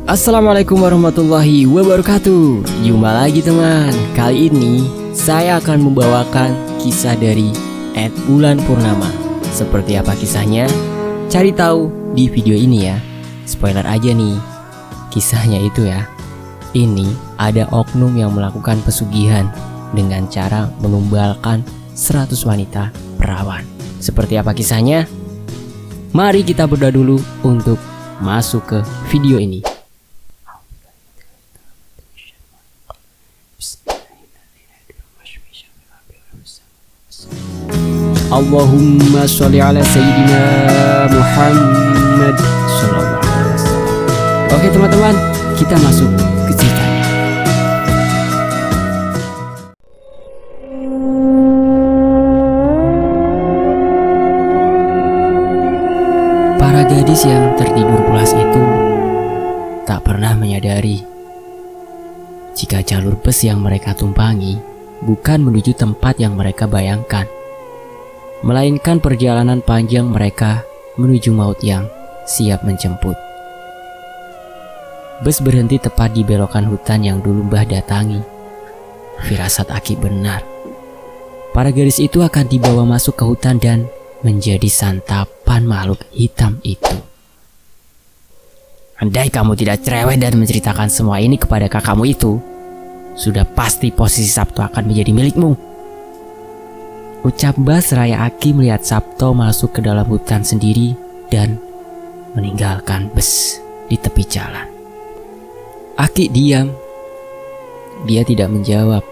Assalamualaikum warahmatullahi wabarakatuh. Jumpa lagi teman. Kali ini saya akan membawakan kisah dari Ed Bulan Purnama. Seperti apa kisahnya? Cari tahu di video ini ya. Spoiler aja nih, kisahnya itu ya. Ini ada oknum yang melakukan pesugihan dengan cara menumbalkan 100 wanita perawan. Seperti apa kisahnya? Mari kita berdoa dulu untuk masuk ke video ini. Allahumma sholli ala Sayyidina Muhammad sallallahu alaihi wasallam. Oke teman-teman, kita masuk ke ceritanya. Para gadis yang tertidur pulas itu tak pernah menyadari jika jalur bus yang mereka tumpangi bukan menuju tempat yang mereka bayangkan, melainkan perjalanan panjang mereka menuju maut yang siap menjemput. Bus berhenti tepat di belokan hutan yang dulu Mbah datangi. Firasat Aki benar. Para gadis itu akan dibawa masuk ke hutan dan menjadi santapan makhluk hitam itu. Andai kamu tidak cerewet dan menceritakan semua ini kepada kakakmu itu, sudah pasti posisi Sabto akan menjadi milikmu. Ucap Mbah seraya Aki melihat Sabto masuk ke dalam hutan sendiri dan meninggalkan bus di tepi jalan. Aki diam. Dia tidak menjawab.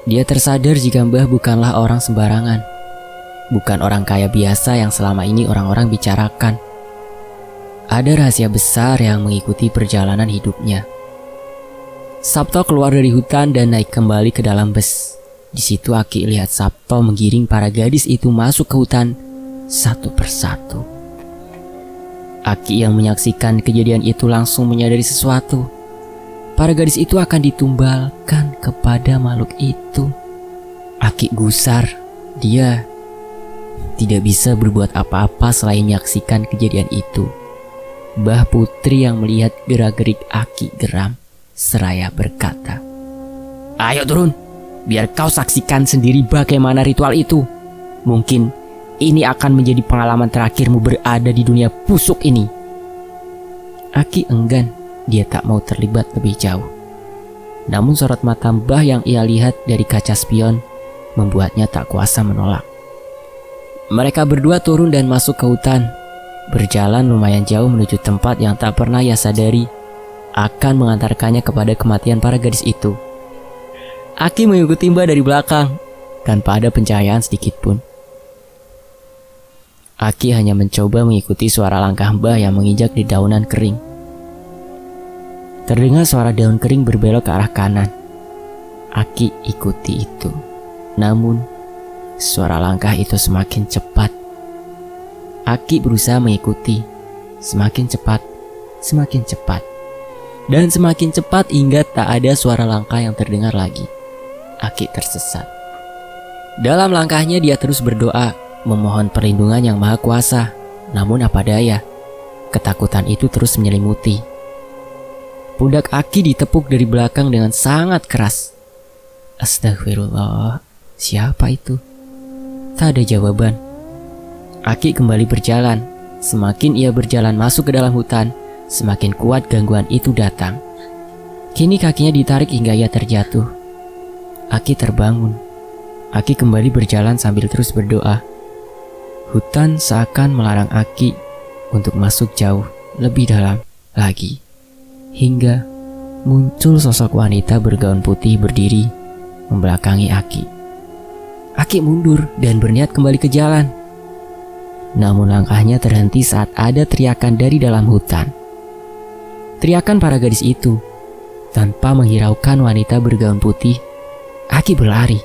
Dia tersadar jika Mbah bukanlah orang sembarangan. Bukan orang kaya biasa yang selama ini orang-orang bicarakan. Ada rahasia besar yang mengikuti perjalanan hidupnya. Sabto keluar dari hutan dan naik kembali ke dalam bus. Di situ Aki lihat Sabto menggiring para gadis itu masuk ke hutan satu persatu. Aki yang menyaksikan kejadian itu langsung menyadari sesuatu. Para gadis itu akan ditumbalkan kepada makhluk itu. Aki gusar. Dia tidak bisa berbuat apa-apa selain menyaksikan kejadian itu. Mbah Putri yang melihat gerak-gerik Aki geram seraya berkata, "Ayo turun, biar kau saksikan sendiri bagaimana ritual itu. Mungkin ini akan menjadi pengalaman terakhirmu berada di dunia busuk ini." Aki enggan, dia tak mau terlibat lebih jauh. Namun sorot mata Mbah yang ia lihat dari kaca spion membuatnya tak kuasa menolak. Mereka berdua turun dan masuk ke hutan. Berjalan lumayan jauh menuju tempat yang tak pernah ia sadari akan mengantarkannya kepada kematian para gadis itu. Aki mengikuti Mbah dari belakang tanpa ada pencahayaan sedikit pun. Aki hanya mencoba mengikuti suara langkah Mbah yang menginjak di daunan kering. Terdengar suara daun kering berbelok ke arah kanan. Aki ikuti itu. Namun suara langkah itu semakin cepat. Aki berusaha mengikuti. Semakin cepat, semakin cepat. Dan semakin cepat hingga tak ada suara langkah yang terdengar lagi. Aki tersesat. Dalam langkahnya dia terus berdoa, memohon perlindungan yang maha kuasa. Namun apa daya, ketakutan itu terus menyelimuti. Pundak Aki ditepuk dari belakang dengan sangat keras. Astagfirullah, siapa itu? Tak ada jawaban. Aki kembali berjalan. Semakin ia berjalan masuk ke dalam hutan, semakin kuat gangguan itu datang. Kini kakinya ditarik hingga ia terjatuh. Aki terbangun. Aki kembali berjalan sambil terus berdoa. Hutan seakan melarang Aki untuk masuk jauh lebih dalam lagi. Hingga muncul sosok wanita bergaun putih berdiri membelakangi Aki. Aki mundur dan berniat kembali ke jalan. Namun langkahnya terhenti saat ada teriakan dari dalam hutan. Teriakan para gadis itu. Tanpa menghiraukan wanita bergaun putih, Aki berlari.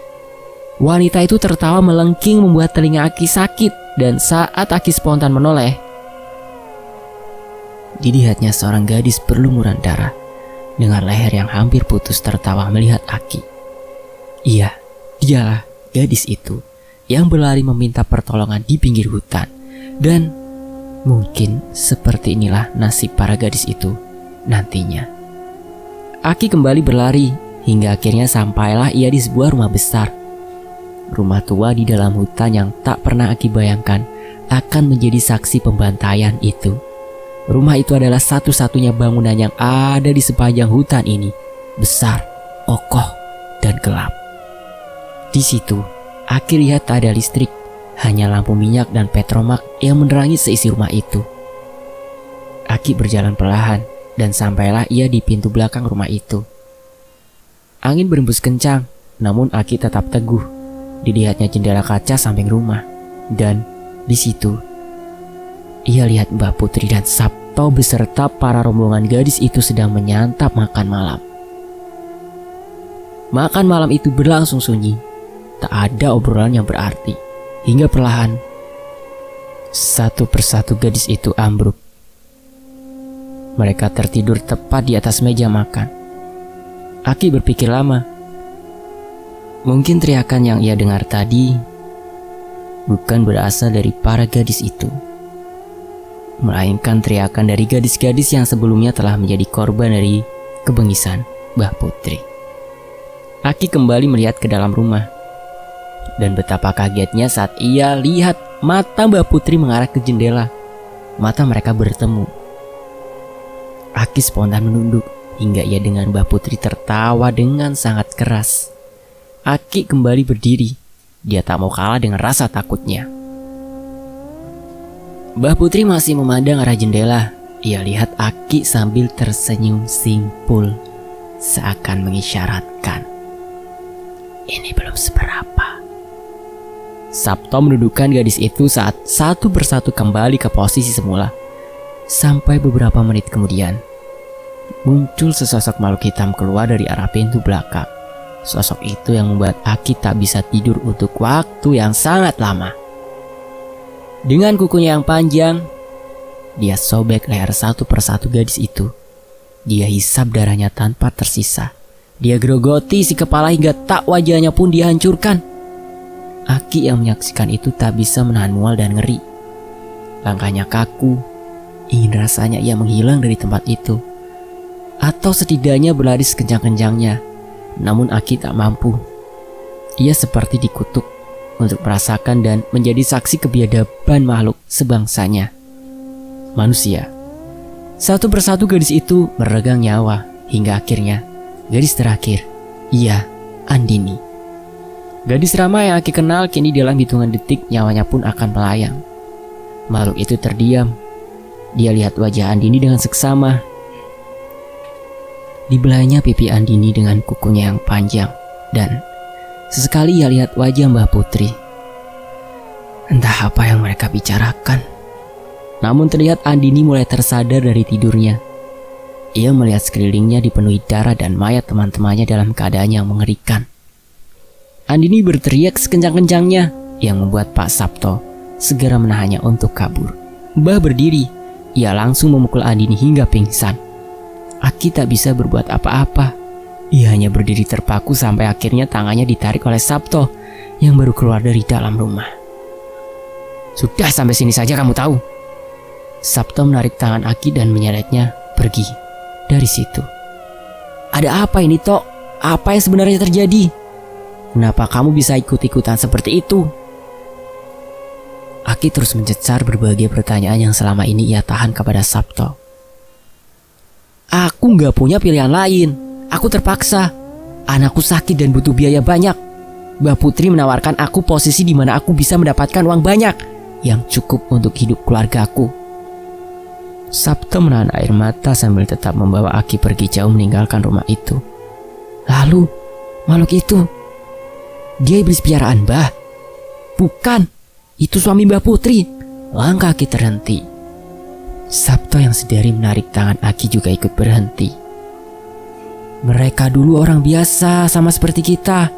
Wanita itu tertawa melengking membuat telinga Aki sakit. Dan saat Aki spontan menoleh, dilihatnya seorang gadis berlumuran darah dengan leher yang hampir putus tertawa melihat Aki. Iya, dialah gadis itu yang berlari meminta pertolongan di pinggir hutan. Dan mungkin seperti inilah nasib para gadis itu nantinya. Aki kembali berlari hingga akhirnya sampailah ia di sebuah rumah besar. Rumah tua di dalam hutan yang tak pernah Aki bayangkan akan menjadi saksi pembantaian itu. Rumah itu adalah satu-satunya bangunan yang ada di sepanjang hutan ini. Besar, kokoh, dan gelap. Di situ, Aki lihat tak ada listrik, hanya lampu minyak dan petromak yang menerangi seisi rumah itu. Aki berjalan perlahan dan sampailah ia di pintu belakang rumah itu. Angin berembus kencang, namun Aki tetap teguh. Dilihatnya jendela kaca samping rumah, dan di situ ia lihat Mbah Putri dan Sabto beserta para rombongan gadis itu sedang menyantap makan malam. Makan malam itu berlangsung sunyi, tak ada obrolan yang berarti, hingga perlahan satu persatu gadis itu ambruk. Mereka tertidur tepat di atas meja makan. Aki berpikir lama. Mungkin teriakan yang ia dengar tadi bukan berasal dari para gadis itu, melainkan teriakan dari gadis-gadis yang sebelumnya telah menjadi korban dari kebengisan Mbah Putri. Aki kembali melihat ke dalam rumah, dan betapa kagetnya saat ia lihat mata Mbah Putri mengarah ke jendela. Mata mereka bertemu. Aki spontan menunduk hingga ia dengan Mbah Putri tertawa dengan sangat keras. Aki kembali berdiri. Dia tak mau kalah dengan rasa takutnya. Mbah Putri masih memandang arah jendela. Ia lihat Aki sambil tersenyum simpul, seakan mengisyaratkan, ini belum seberapa. Sabto menundukkan gadis itu saat satu persatu kembali ke posisi semula. Sampai beberapa menit kemudian, muncul sesosok makhluk hitam keluar dari arah pintu belakang. Sosok itu yang membuat Aki tak bisa tidur untuk waktu yang sangat lama. Dengan kukunya yang panjang, dia sobek leher satu persatu gadis itu. Dia hisap darahnya tanpa tersisa. Dia gerogoti si kepala hingga tak wajahnya pun dihancurkan. Aki yang menyaksikan itu tak bisa menahan mual dan ngeri. Langkahnya kaku, ingin rasanya ia menghilang dari tempat itu, atau setidaknya berlari sekencang-kencangnya. Namun Aki tak mampu. Ia seperti dikutuk untuk merasakan dan menjadi saksi kebiadaban makhluk sebangsanya, manusia. Satu persatu gadis itu meregang nyawa hingga akhirnya gadis terakhir, ia Andini. Gadis ramah yang Aki kenal kini dalam hitungan detik nyawanya pun akan melayang. Makhluk itu terdiam. Dia lihat wajah Andini dengan seksama. Dibelainya pipi Andini dengan kukunya yang panjang, dan sesekali ia lihat wajah Mbah Putri. Entah apa yang mereka bicarakan. Namun terlihat Andini mulai tersadar dari tidurnya. Ia melihat sekelilingnya dipenuhi darah dan mayat teman-temannya dalam keadaan yang mengerikan. Andini berteriak sekencang-kencangnya yang membuat Pak Sabto segera menahannya untuk kabur. Mbah berdiri. Ia langsung memukul Andini hingga pingsan. Aki tak bisa berbuat apa-apa. Ia hanya berdiri terpaku sampai akhirnya tangannya ditarik oleh Sabto yang baru keluar dari dalam rumah. Sudah sampai sini saja kamu tahu. Sabto menarik tangan Aki dan menyeretnya pergi dari situ. Ada apa ini, Tok? Apa yang sebenarnya terjadi? Kenapa kamu bisa ikut-ikutan seperti itu? Aki terus mencecar berbagai pertanyaan yang selama ini ia tahan kepada Sabto. Aku gak punya pilihan lain. Aku terpaksa. Anakku sakit dan butuh biaya banyak. Mbak Putri menawarkan aku posisi di mana aku bisa mendapatkan uang banyak yang cukup untuk hidup keluargaku. Sabto menahan air mata sambil tetap membawa Aki pergi jauh meninggalkan rumah itu. Lalu, makhluk itu, dia iblis piaraan Mbah? Bukan, itu suami Mbak Putri. Langkah Aki terhenti. Sabto yang sedari menarik tangan Aki juga ikut berhenti. Mereka dulu orang biasa sama seperti kita.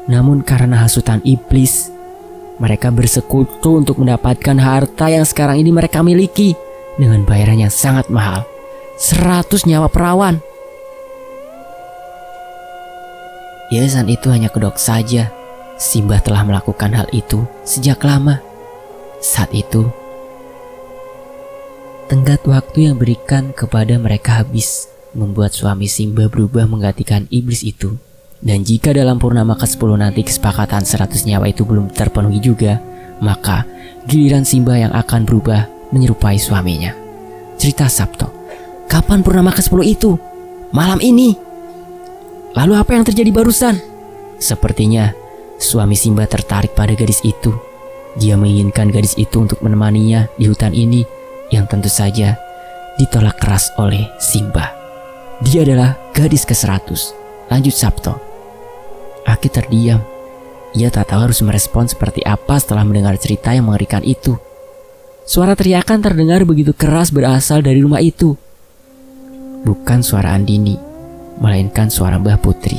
Namun karena hasutan iblis, mereka bersekutu untuk mendapatkan harta yang sekarang ini mereka miliki dengan bayaran yang sangat mahal, 100 nyawa perawan. Yayasan itu hanya kedok saja. Simbah telah melakukan hal itu sejak lama. Saat itu, tenggat waktu yang berikan kepada mereka habis. membuat suami Simba berubah menggantikan iblis itu. Dan jika dalam purnama ke-10 nanti kesepakatan 100 nyawa itu belum terpenuhi juga, maka giliran Simba yang akan berubah menyerupai suaminya. Cerita Sabto. Kapan purnama ke-10 itu? Malam ini. Lalu apa yang terjadi barusan? Sepertinya suami Simba tertarik pada gadis itu. Dia menginginkan gadis itu untuk menemaninya di hutan ini yang tentu saja ditolak keras oleh Simba. Dia adalah gadis ke-100. Lanjut Sabto. Aki terdiam. Ia tak tahu harus merespon seperti apa setelah mendengar cerita yang mengerikan itu. Suara teriakan terdengar begitu keras berasal dari rumah itu. Bukan suara Andini, melainkan suara Mbah Putri.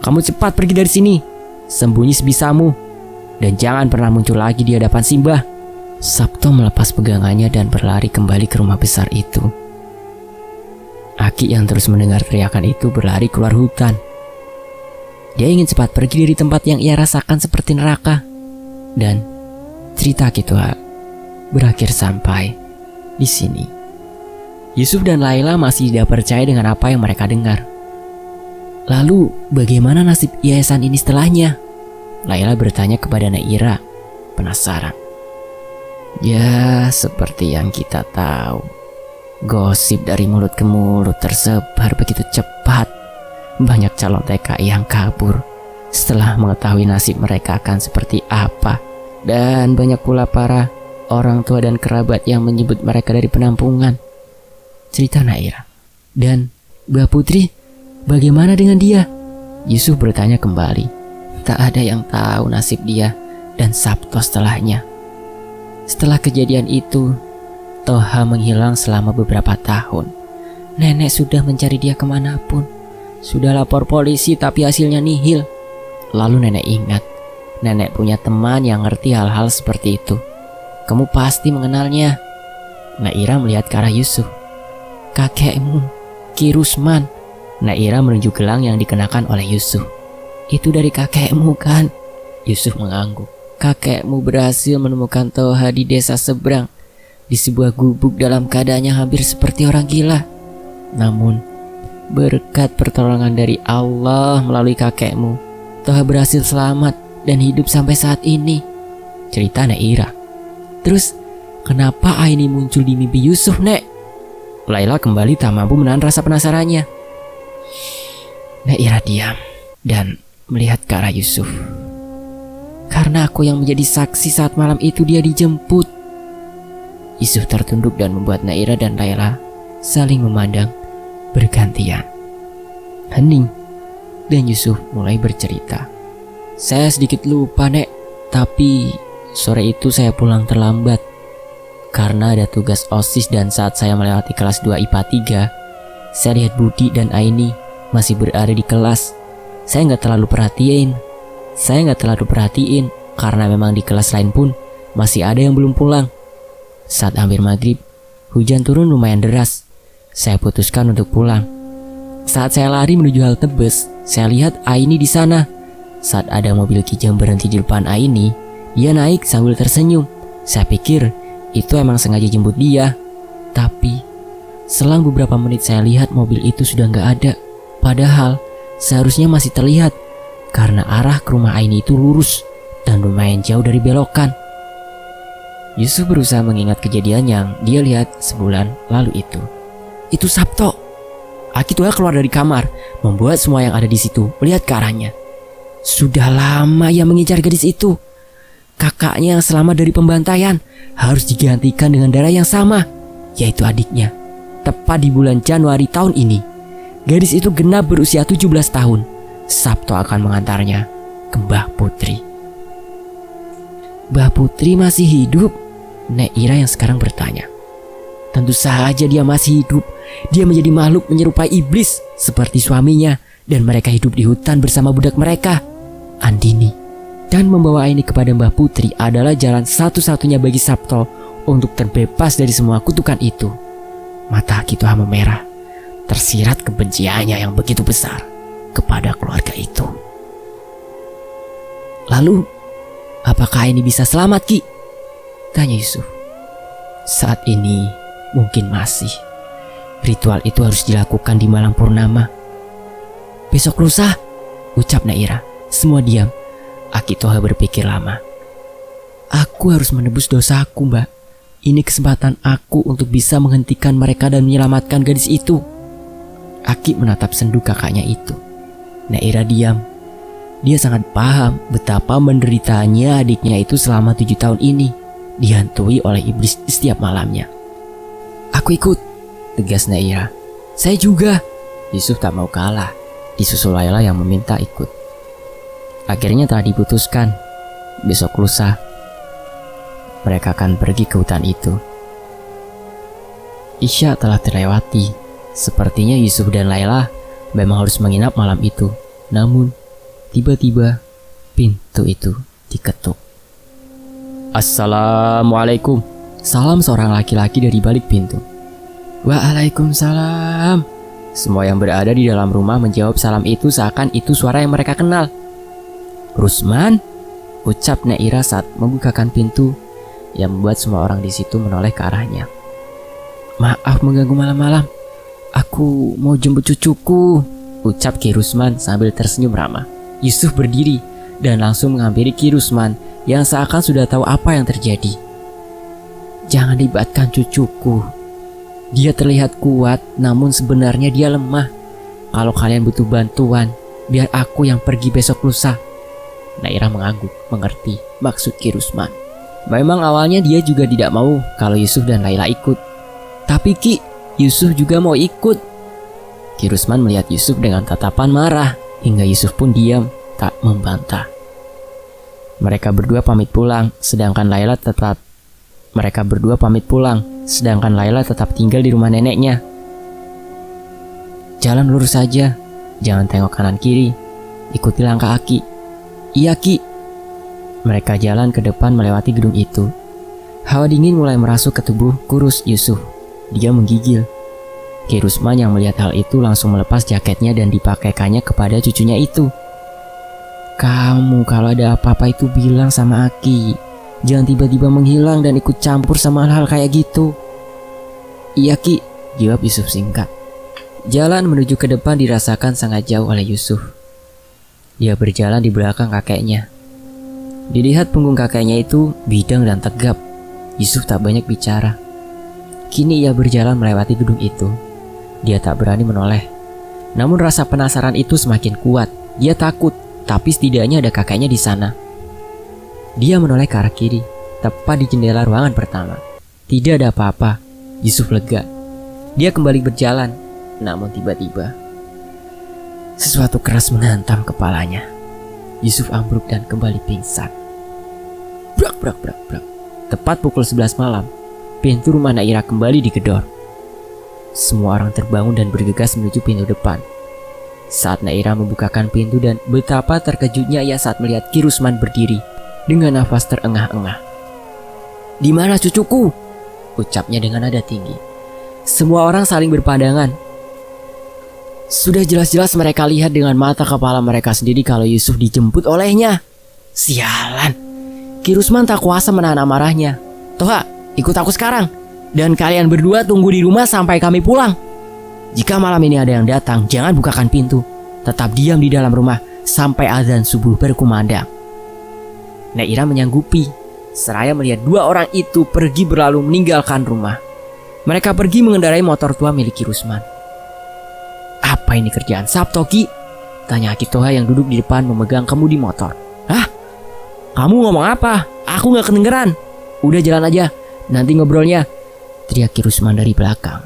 Kamu cepat pergi dari sini, sembunyi sebisamu, dan jangan pernah muncul lagi di hadapan Simba. Sabto melepas pegangannya dan berlari kembali ke rumah besar itu. Aki yang terus mendengar teriakan itu berlari keluar hutan. Dia ingin cepat pergi dari tempat yang ia rasakan seperti neraka. Dan cerita Aki Tua berakhir sampai di sini. Yusuf dan Laila masih tidak percaya dengan apa yang mereka dengar. Lalu bagaimana nasib yayasan ini setelahnya? Laila bertanya kepada Naira, penasaran. Ya, seperti yang kita tahu, gosip dari mulut ke mulut tersebar begitu cepat. Banyak calon TKI yang kabur setelah mengetahui nasib mereka akan seperti apa. Dan banyak pula para orang tua dan kerabat yang menyebut mereka dari penampungan. Cerita Naira. Dan Mbak Putri, bagaimana dengan dia? Yusuf bertanya kembali. Tak ada yang tahu nasib dia dan Sabto setelahnya. Setelah kejadian itu, Toha menghilang selama beberapa tahun. Nenek sudah mencari dia kemanapun. Sudah lapor polisi tapi hasilnya nihil. Lalu nenek ingat, nenek punya teman yang ngerti hal-hal seperti itu. Kamu pasti mengenalnya. Naira melihat ke arah Yusuf. Kakekmu, Ki Rusman. Naira menunjuk gelang yang dikenakan oleh Yusuf. Itu dari kakekmu kan? Yusuf mengangguk. Kakekmu berhasil menemukan Toha di desa seberang, di sebuah gubuk dalam keadaannya hampir seperti orang gila. Namun berkat pertolongan dari Allah melalui kakekmu, Toha berhasil selamat dan hidup sampai saat ini. Cerita Naira. Terus kenapa Aini muncul di mimpi Yusuf, Nek? Laila kembali tak mampu menahan rasa penasarannya. Naira diam dan melihat ke arah Yusuf. Karena aku yang menjadi saksi saat malam itu dia dijemput. Yusuf tertunduk dan membuat Naira dan Laila saling memandang bergantian. Hening dan Yusuf mulai bercerita. Saya sedikit lupa, Nek, tapi sore itu saya pulang terlambat karena ada tugas OSIS, dan saat saya melewati kelas 2 IPA 3, saya lihat Budi dan Aini masih berada di kelas. Saya nggak terlalu perhatiin karena memang di kelas lain pun masih ada yang belum pulang. Saat hampir maghrib, hujan turun lumayan deras. Saya putuskan untuk pulang. Saat saya lari menuju halte bus, saya lihat Aini di sana. Saat ada mobil Kijang berhenti di depan Aini, dia naik sambil tersenyum. Saya pikir itu emang sengaja jemput dia. Tapi selang beberapa menit saya lihat mobil itu sudah nggak ada. Padahal seharusnya masih terlihat karena arah ke rumah Aini itu lurus dan lumayan jauh dari belokan. Yusuf berusaha mengingat kejadian yang dia lihat sebulan lalu itu. Itu Sabto. Aki Tua keluar dari kamar, membuat semua yang ada di situ melihat ke arahnya. Sudah lama ia mengincar gadis itu. Kakaknya yang selamat dari pembantaian harus digantikan dengan darah yang sama, yaitu adiknya. Tepat di bulan Januari tahun ini, gadis itu genap berusia 17 tahun. Sabto akan mengantarnya ke Mbah Putri. Mbah Putri masih hidup? Naira yang sekarang bertanya. Tentu saja dia masih hidup. Dia menjadi makhluk menyerupai iblis seperti suaminya, dan mereka hidup di hutan bersama budak mereka, Andini. Dan membawa Aini kepada Mbah Putri adalah jalan satu-satunya bagi Sabto untuk terbebas dari semua kutukan itu. Mata Aki Tua memerah, tersirat kebenciannya yang begitu besar kepada keluarga itu. Lalu, apakah Aini bisa selamat, Ki? Tanya Yusuf. Saat ini mungkin masih. Ritual itu harus dilakukan di malam purnama. Besok lusa, ucap Naira. Semua diam. Akitoha berpikir lama. Aku harus menebus dosaku, Mbak. Ini kesempatan aku untuk bisa menghentikan mereka dan menyelamatkan gadis itu. Aki menatap sendu kakaknya itu. Naira diam. Dia sangat paham betapa menderitanya adiknya itu selama 7 tahun ini, dihantui oleh iblis setiap malamnya. Aku ikut, tegas Naira. Saya juga. Yusuf tak mau kalah. Disusul Laila yang meminta ikut. Akhirnya telah diputuskan. Besok lusa mereka akan pergi ke hutan itu. Isya telah terlewati. Sepertinya Yusuf dan Laila memang harus menginap malam itu. Namun tiba-tiba pintu itu diketuk. Assalamualaikum. Salam seorang laki-laki dari balik pintu. Waalaikumsalam. Semua yang berada di dalam rumah menjawab salam itu seakan itu suara yang mereka kenal. Rusman, ucap Naira saat membukakan pintu, yang membuat semua orang di situ menoleh ke arahnya. Maaf mengganggu malam-malam. Aku mau jemput cucuku, ucap Ki Rusman sambil tersenyum ramah. Yusuf berdiri dan langsung menghampiri Ki Rusman yang seakan sudah tahu apa yang terjadi. Jangan libatkan cucuku. Dia terlihat kuat, namun sebenarnya dia lemah. Kalau kalian butuh bantuan, biar aku yang pergi besok lusa. Naira mengangguk, mengerti maksud Ki Rusman. Memang awalnya dia juga tidak mau kalau Yusuf dan Laila ikut. Tapi Ki, Yusuf juga mau ikut. Ki Rusman melihat Yusuf dengan tatapan marah, hingga Yusuf pun diam, tak membantah. Mereka berdua pamit pulang, sedangkan Laila tetap tinggal di rumah neneknya. Jalan lurus saja, jangan tengok kanan kiri. Ikuti langkah Aki. Iya Ki. Mereka jalan ke depan melewati gedung itu. Hawa dingin mulai merasuk ke tubuh kurus Yusuf. Dia menggigil. Ki Rusman yang melihat hal itu langsung melepas jaketnya dan dipakaikannya kepada cucunya itu. Kamu kalau ada apa-apa itu bilang sama Aki. Jangan tiba-tiba menghilang dan ikut campur sama hal-hal kayak gitu. Iya Ki, jawab Yusuf singkat. Jalan menuju ke depan dirasakan sangat jauh oleh Yusuf. Dia berjalan di belakang kakeknya. Dilihat punggung kakeknya itu bidang dan tegap. Yusuf tak banyak bicara. Kini ia berjalan melewati gedung itu. Dia tak berani menoleh. Namun rasa penasaran itu semakin kuat. Dia takut, tapi setidaknya ada kakeknya di sana. Dia menoleh ke arah kiri, tepat di jendela ruangan pertama. Tidak ada apa-apa. Yusuf lega. Dia kembali berjalan. Namun tiba-tiba sesuatu keras menghantam kepalanya. Yusuf ambruk dan kembali pingsan. Brak brak brak brak. Tepat pukul 11 malam, pintu rumah Naira kembali digedor. Semua orang terbangun dan bergegas menuju pintu depan. Saat Naira membukakan pintu dan betapa terkejutnya ia saat melihat Ki Rusman berdiri dengan nafas terengah-engah. Di mana cucuku? Ucapnya dengan nada tinggi. Semua orang saling berpandangan. Sudah jelas-jelas mereka lihat dengan mata kepala mereka sendiri kalau Yusuf dijemput olehnya. Sialan. Ki Rusman tak kuasa menahan amarahnya. Toha, ikut aku sekarang. Dan kalian berdua tunggu di rumah sampai kami pulang. Jika malam ini ada yang datang, jangan bukakan pintu. Tetap diam di dalam rumah sampai azan subuh berkumandang. Naira menyanggupi. Seraya melihat dua orang itu pergi berlalu meninggalkan rumah. Mereka pergi mengendarai motor tua milik Ki Rusman. Apa ini kerjaan Sabto, Ki? Tanya Akitoha yang duduk di depan memegang kemudi motor. Hah? Kamu ngomong apa? Aku gak kedengeran. Udah jalan aja, nanti ngobrolnya, teriak Ki Rusman dari belakang.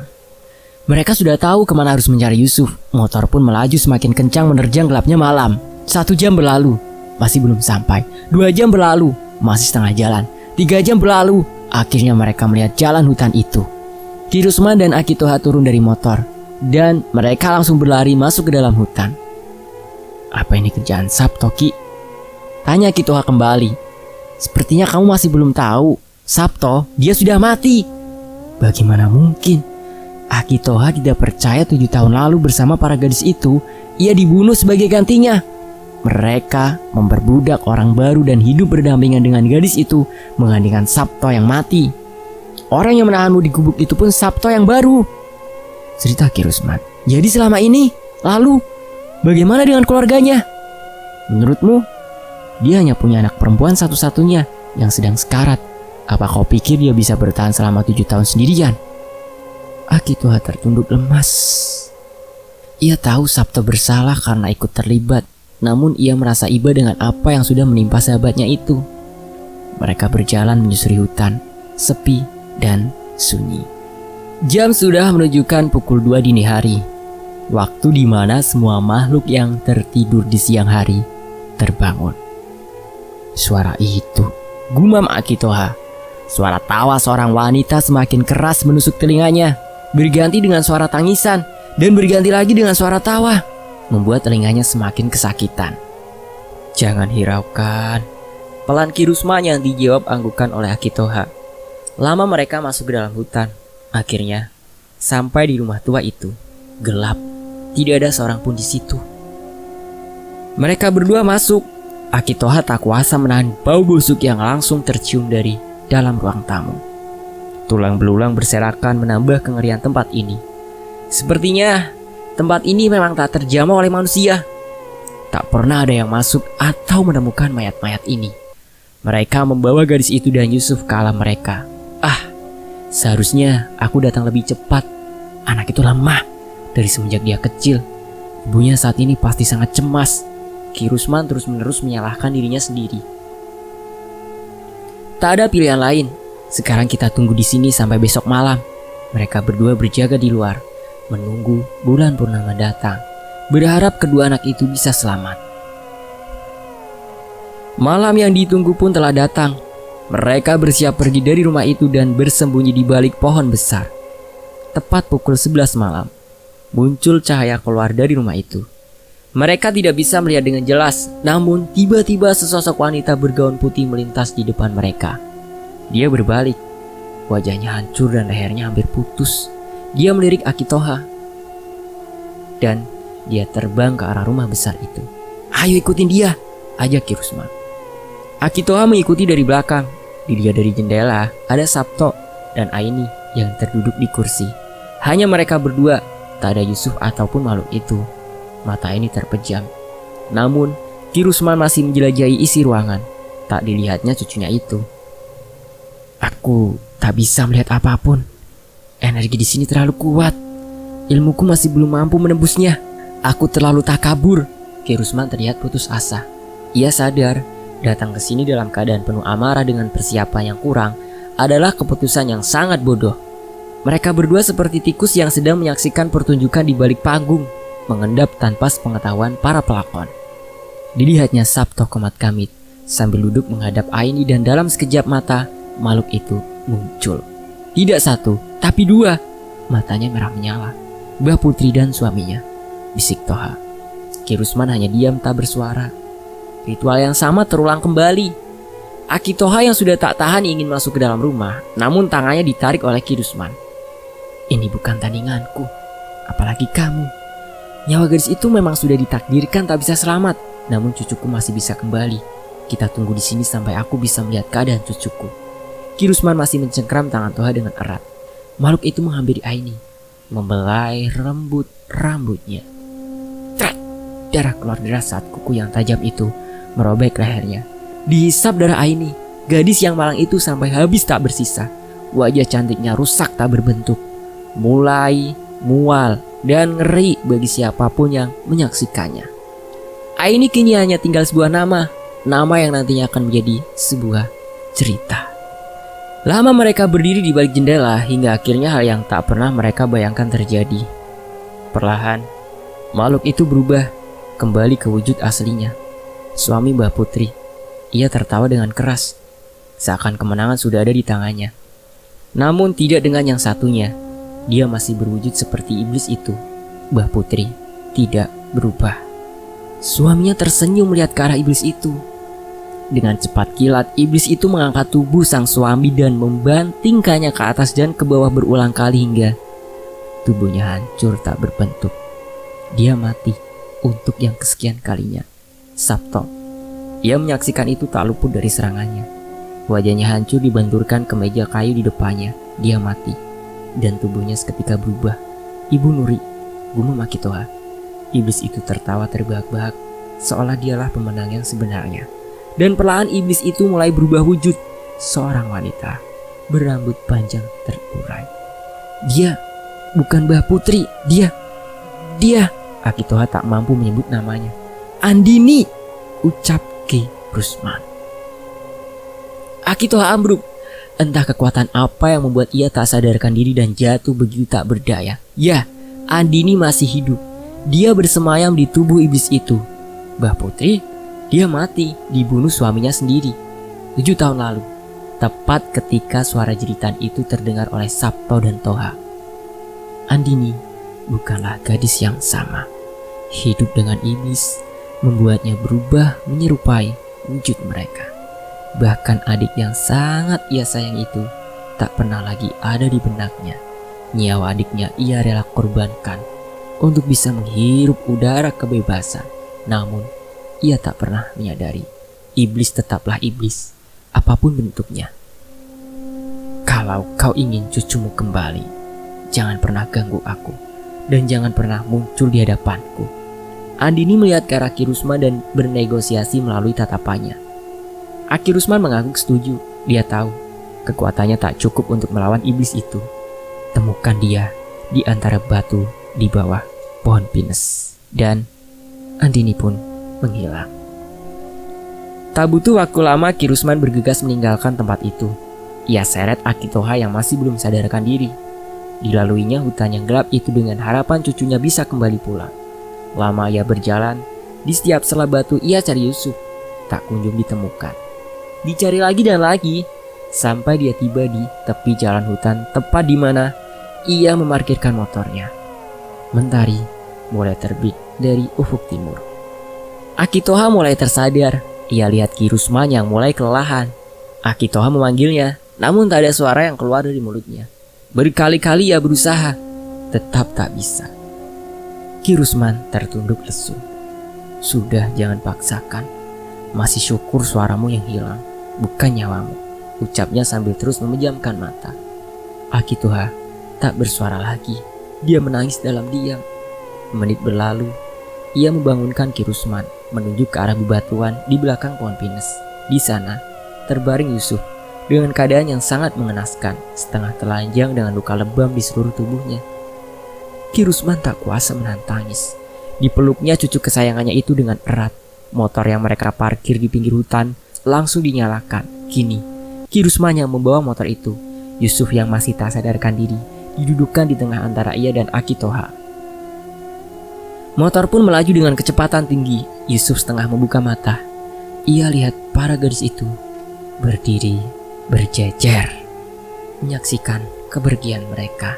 Mereka sudah tahu kemana harus mencari Yusuf. Motor pun melaju semakin kencang menerjang gelapnya malam. 1 jam berlalu, masih belum sampai. 2 jam berlalu, masih setengah jalan. 3 jam berlalu, akhirnya mereka melihat jalan hutan itu. Ki Rusman dan Akitoha turun dari motor dan mereka langsung berlari masuk ke dalam hutan. Apa ini kerjaan Sabto, Ki? Tanya Akitoha kembali. Sepertinya kamu masih belum tahu. Sabto, dia sudah mati. Bagaimana mungkin? Akitoha tidak percaya 7 tahun lalu bersama para gadis itu, ia dibunuh sebagai gantinya. Mereka memperbudak orang baru dan hidup berdampingan dengan gadis itu menggantikan Sabto yang mati. Orang yang menahanmu di gubuk itu pun Sabto yang baru. cerita Ki Rusman. Jadi selama ini, lalu bagaimana dengan keluarganya? Menurutmu, dia hanya punya anak perempuan satu-satunya yang sedang sekarat. Apa kau pikir dia bisa bertahan selama 7 tahun sendirian? Akitoha tertunduk lemas. Ia tahu Sabto bersalah karena ikut terlibat, namun ia merasa iba dengan apa yang sudah menimpa sahabatnya itu. Mereka berjalan menyusuri hutan, sepi dan sunyi. Jam sudah menunjukkan pukul 2 dini hari. Waktu di mana semua makhluk yang tertidur di siang hari terbangun. Suara itu, gumam Akitoha. Suara tawa seorang wanita semakin keras menusuk telinganya, berganti dengan suara tangisan, dan berganti lagi dengan suara tawa, membuat telinganya semakin kesakitan. Jangan hiraukan, pelan Ki Rusman yang dijawab anggukan oleh Akitoha. Lama mereka masuk ke dalam hutan. Akhirnya, sampai di rumah tua itu, gelap. Tidak ada seorang pun di situ. Mereka berdua masuk. Akitoha tak kuasa menahan bau busuk yang langsung tercium dari dalam ruang tamu. Tulang belulang berserakan menambah kengerian tempat ini. Sepertinya tempat ini memang tak terjamah oleh manusia. Tak pernah ada yang masuk atau menemukan mayat-mayat ini. Mereka membawa gadis itu dan Yusuf ke alam mereka. Seharusnya aku datang lebih cepat. Anak itu lemah dari semenjak dia kecil. Ibunya saat ini pasti sangat cemas. Ki Rusman terus-menerus menyalahkan dirinya sendiri. Tak ada pilihan lain. Sekarang kita tunggu di sini sampai besok malam. Mereka berdua berjaga di luar, menunggu bulan purnama datang, berharap kedua anak itu bisa selamat. Malam yang ditunggu pun telah datang. Mereka bersiap pergi dari rumah itu dan bersembunyi di balik pohon besar. Tepat pukul 11 malam, muncul cahaya keluar dari rumah itu. Mereka tidak bisa melihat dengan jelas, namun tiba-tiba sesosok wanita bergaun putih melintas di depan mereka. Dia berbalik, wajahnya hancur dan lehernya hampir putus. Dia melirik Akitoha, dan dia terbang ke arah rumah besar itu. Ayo ikutin dia, ajak Ki Rusman. Akitoha mengikuti dari belakang. Dilihat dari jendela, ada Sabto dan Aini yang terduduk di kursi. Hanya mereka berdua, tak ada Yusuf ataupun makhluk itu. Mata Aini terpejam. Namun, Ki Rusman masih menjelajahi isi ruangan. Tak dilihatnya cucunya itu. Aku tak bisa melihat apapun. Energi di sini terlalu kuat. Ilmuku masih belum mampu menembusnya. Aku terlalu takabur. Ki Rusman terlihat putus asa. Ia sadar datang ke sini dalam keadaan penuh amarah dengan persiapan yang kurang adalah keputusan yang sangat bodoh. Mereka berdua seperti tikus yang sedang menyaksikan pertunjukan di balik panggung, mengendap tanpa sepengetahuan para pelakon. Dilihatnya Sabto Komat Kamit sambil duduk menghadap Aini dan dalam sekejap mata makhluk itu muncul. Tidak satu, tapi dua. Matanya merah menyala. Mbah Putri dan suaminya, bisik Toha. Ki Rusman hanya diam tak bersuara. Ritual yang sama terulang kembali. Akitoha yang sudah tak tahan ingin masuk ke dalam rumah, namun tangannya ditarik oleh Ki Rusman. Ini bukan tandinganku, apalagi kamu. Nyawa gadis itu memang sudah ditakdirkan tak bisa selamat, namun cucuku masih bisa kembali. Kita tunggu di sini sampai aku bisa melihat keadaan cucuku. Ki Rusman masih mencengkram tangan Toha dengan erat. Makhluk itu menghampiri Aini, membelai rambutnya. Trat! Darah keluar deras saat kuku yang tajam itu merobek lehernya. Dihisap darah Aini, gadis yang malang itu sampai habis tak bersisa. Wajah cantiknya rusak tak berbentuk, mulai mual dan ngeri bagi siapapun yang menyaksikannya. Aini kini hanya tinggal sebuah nama yang nantinya akan menjadi sebuah cerita. Lama mereka berdiri di balik jendela hingga akhirnya hal yang tak pernah mereka bayangkan terjadi. Perlahan, makhluk itu berubah kembali ke wujud aslinya. Suami Mbah Putri. Ia tertawa dengan keras, seakan kemenangan sudah ada di tangannya. Namun tidak dengan yang satunya. Dia masih berwujud seperti iblis itu. Mbah Putri tidak berubah. Suaminya tersenyum melihat ke arah iblis itu. Dengan cepat kilat, iblis itu mengangkat tubuh sang suami dan membantingkannya ke atas dan ke bawah berulang kali hingga tubuhnya hancur tak berbentuk. Dia mati untuk yang kesekian kalinya. Sabto. Ia menyaksikan itu tak luput dari serangannya. Wajahnya hancur dibenturkan ke meja kayu di depannya. Dia mati dan tubuhnya seketika berubah. Ibu Nuri, gumam Akitoha. Iblis itu tertawa terbahak-bahak, seolah dialah pemenang yang sebenarnya. Dan perlahan iblis itu mulai berubah wujud, seorang wanita berambut panjang terurai. Dia bukan Mbah Putri, dia. Akitoha tak mampu menyebut namanya. Andini, ucap Ki Rusman. Akitoha ambruk. Entah kekuatan apa yang membuat ia tak sadarkan diri dan jatuh begitu tak berdaya. Ya, Andini masih hidup. Dia bersemayam di tubuh iblis itu. Mbah Putri, dia mati, dibunuh suaminya sendiri 7 tahun lalu. Tepat ketika suara jeritan itu terdengar oleh Sabto dan Toha. Andini bukanlah gadis yang sama. Hidup dengan iblis membuatnya berubah menyerupai wujud mereka. Bahkan adik yang sangat ia sayang itu tak pernah lagi ada di benaknya. Nyawa adiknya ia rela korbankan untuk bisa menghirup udara kebebasan. Namun ia tak pernah menyadari iblis tetaplah iblis, apapun bentuknya. Kalau kau ingin cucumu kembali, jangan pernah ganggu aku dan jangan pernah muncul di hadapanku. Andini melihat ke arah Ki Rusman dan bernegosiasi melalui tatapannya. Ki Rusman mengaku setuju. Dia tahu kekuatannya tak cukup untuk melawan iblis itu. Temukan dia di antara batu di bawah pohon pinus. Dan Andini pun menghilang. Tak butuh waktu lama Ki Rusman bergegas meninggalkan tempat itu. Ia seret Akitoha yang masih belum sadarkan diri. Dilaluinya hutan yang gelap itu dengan harapan cucunya bisa kembali pulang. Lama ia berjalan, di setiap sela batu ia cari Yusuf. Tak kunjung ditemukan. Dicari lagi dan lagi, sampai dia tiba di tepi jalan hutan tepat di mana ia memarkirkan motornya. Mentari mulai terbit dari ufuk timur. Akitoha mulai tersadar. Ia lihat Ki Rusman yang mulai kelelahan. Akitoha memanggilnya, namun tak ada suara yang keluar dari mulutnya. Berkali-kali ia berusaha, tetap tak bisa. Ki Rusman tertunduk lesu. Sudah, jangan paksakan. Masih syukur suaramu yang hilang, bukan nyawamu, ucapnya sambil terus memejamkan mata. Akitoha tak bersuara lagi. Dia menangis dalam diam. Menit berlalu, ia membangunkan Ki Rusman, menunjuk ke arah bebatuan di belakang pohon pinus. Di sana terbaring Yusuf dengan keadaan yang sangat mengenaskan, setengah telanjang dengan luka lebam di seluruh tubuhnya. Ki Rusman tak kuasa menahan tangis. Dipeluknya cucu kesayangannya itu dengan erat. Motor yang mereka parkir di pinggir hutan langsung dinyalakan. Kini Ki Rusman yang membawa motor itu. Yusuf yang masih tak sadarkan diri didudukkan di tengah antara ia dan Akitoha. Motor pun melaju dengan kecepatan tinggi. Yusuf setengah membuka mata. Ia lihat para gadis itu berdiri berjejer, menyaksikan kepergian mereka.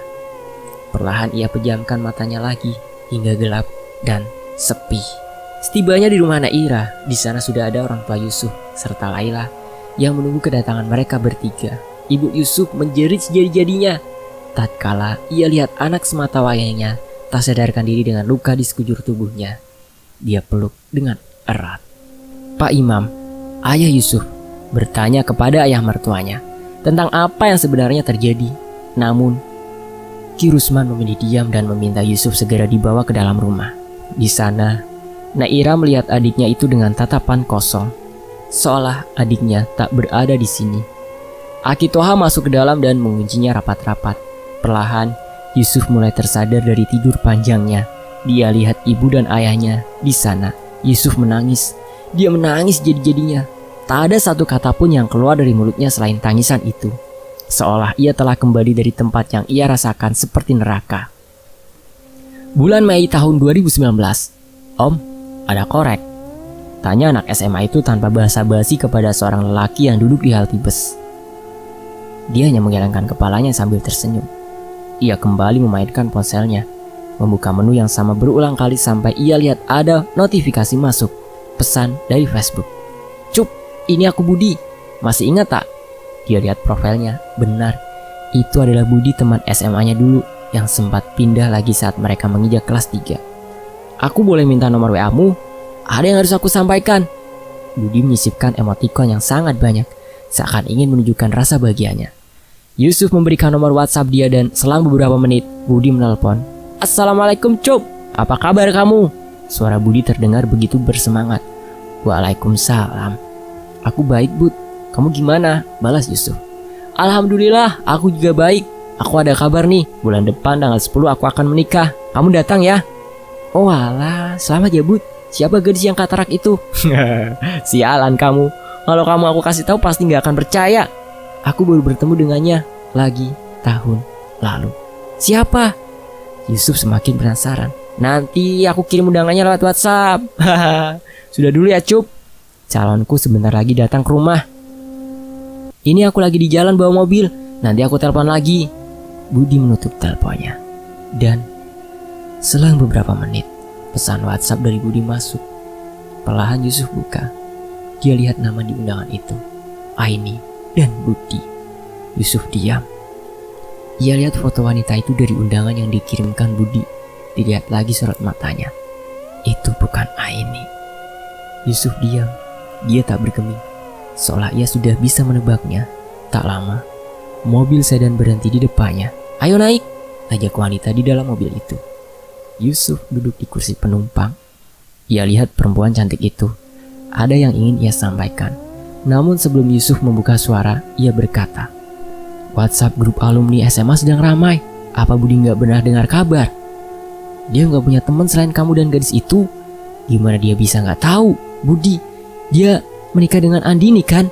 Perlahan ia pejamkan matanya lagi hingga gelap dan sepi. Setibanya di rumah Naira, di sana sudah ada orang tua Yusuf serta Laila yang menunggu kedatangan mereka bertiga. Ibu Yusuf menjerit sejadi-jadinya tatkala ia lihat anak semata wayangnya tak sadarkan diri dengan luka di sekujur tubuhnya. Dia peluk dengan erat. Pak Imam, ayah Yusuf, bertanya kepada ayah mertuanya tentang apa yang sebenarnya terjadi. Namun Ki Rusman memilih diam dan meminta Yusuf segera dibawa ke dalam rumah. Di sana Naira melihat adiknya itu dengan tatapan kosong, seolah adiknya tak berada di sini. Akitoha masuk ke dalam dan menguncinya rapat-rapat. Perlahan Yusuf mulai tersadar dari tidur panjangnya. Dia lihat ibu dan ayahnya di sana. Yusuf menangis. Dia menangis jadi-jadinya. Tak ada satu kata pun yang keluar dari mulutnya selain tangisan itu. Seolah ia telah kembali dari tempat yang ia rasakan seperti neraka. Bulan Mei tahun 2019. Om, ada korek? Tanya anak SMA itu tanpa basa-basi kepada seorang lelaki yang duduk di halte bus. Dia hanya menggelengkan kepalanya sambil tersenyum. Ia kembali memainkan ponselnya, membuka menu yang sama berulang kali sampai ia lihat ada notifikasi masuk. Pesan dari Facebook. Cup, ini aku Budi. Masih ingat tak? Dia lihat profilnya. Benar, itu adalah Budi, teman SMA-nya dulu yang sempat pindah lagi saat mereka menginjak kelas 3. Aku boleh minta nomor WA-mu? Ada yang harus aku sampaikan. Budi menyisipkan emotikon yang sangat banyak, seakan ingin menunjukkan rasa bahagianya. Yusuf memberikan nomor WhatsApp dia dan selang beberapa menit Budi menelpon. Assalamualaikum Cup, apa kabar kamu? Suara Budi terdengar begitu bersemangat. Waalaikumsalam. Aku baik Bud, kamu gimana? Balas Yusuf. Alhamdulillah, aku juga baik. Aku ada kabar nih, bulan depan tanggal 10 aku akan menikah. Kamu datang ya? Oh alah, selamat ya Bud. Siapa gadis yang katarak itu? Sialan kamu. Kalau kamu aku kasih tahu pasti gak akan percaya. Aku baru bertemu dengannya lagi tahun lalu. Siapa? Yusuf semakin penasaran. Nanti aku kirim undangannya lewat WhatsApp. Sudah dulu ya Cup. Calonku sebentar lagi datang ke rumah. Ini aku lagi di jalan bawa mobil. Nanti aku telepon lagi. Budi menutup teleponnya. Dan selang beberapa menit, pesan WhatsApp dari Budi masuk. Perlahan Yusuf buka. Dia lihat nama di undangan itu, Aini dan Budi. Yusuf diam. Ia lihat foto wanita itu dari undangan yang dikirimkan Budi. Dilihat lagi sorot matanya. Itu bukan Aini. Yusuf diam. Dia tak bergeming, seolah ia sudah bisa menebaknya. Tak lama, mobil sedan berhenti di depannya. Ayo naik, ajak wanita di dalam mobil itu. Yusuf duduk di kursi penumpang. Ia lihat perempuan cantik itu. Ada yang ingin ia sampaikan. Namun sebelum Yusuf membuka suara, ia berkata, WhatsApp grup alumni SMA sedang ramai. Apa Budi gak benar dengar kabar? Dia gak punya teman selain kamu dan gadis itu. Gimana dia bisa gak tahu? Budi, dia menikah dengan Andini kan?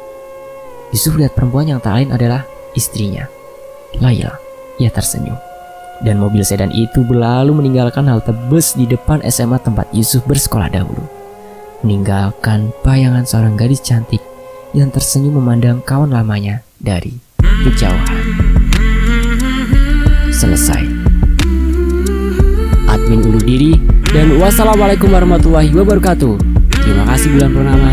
Yusuf lihat perempuan yang tak lain adalah istrinya, Laila. Ia tersenyum. Dan mobil sedan itu berlalu meninggalkan halte bus di depan SMA tempat Yusuf bersekolah dahulu. Meninggalkan bayangan seorang gadis cantik yang tersenyum memandang kawan lamanya dari kejauhan. Selesai. Admin undur diri dan wassalamualaikum warahmatullahi wabarakatuh. Terima kasih bulan purnama.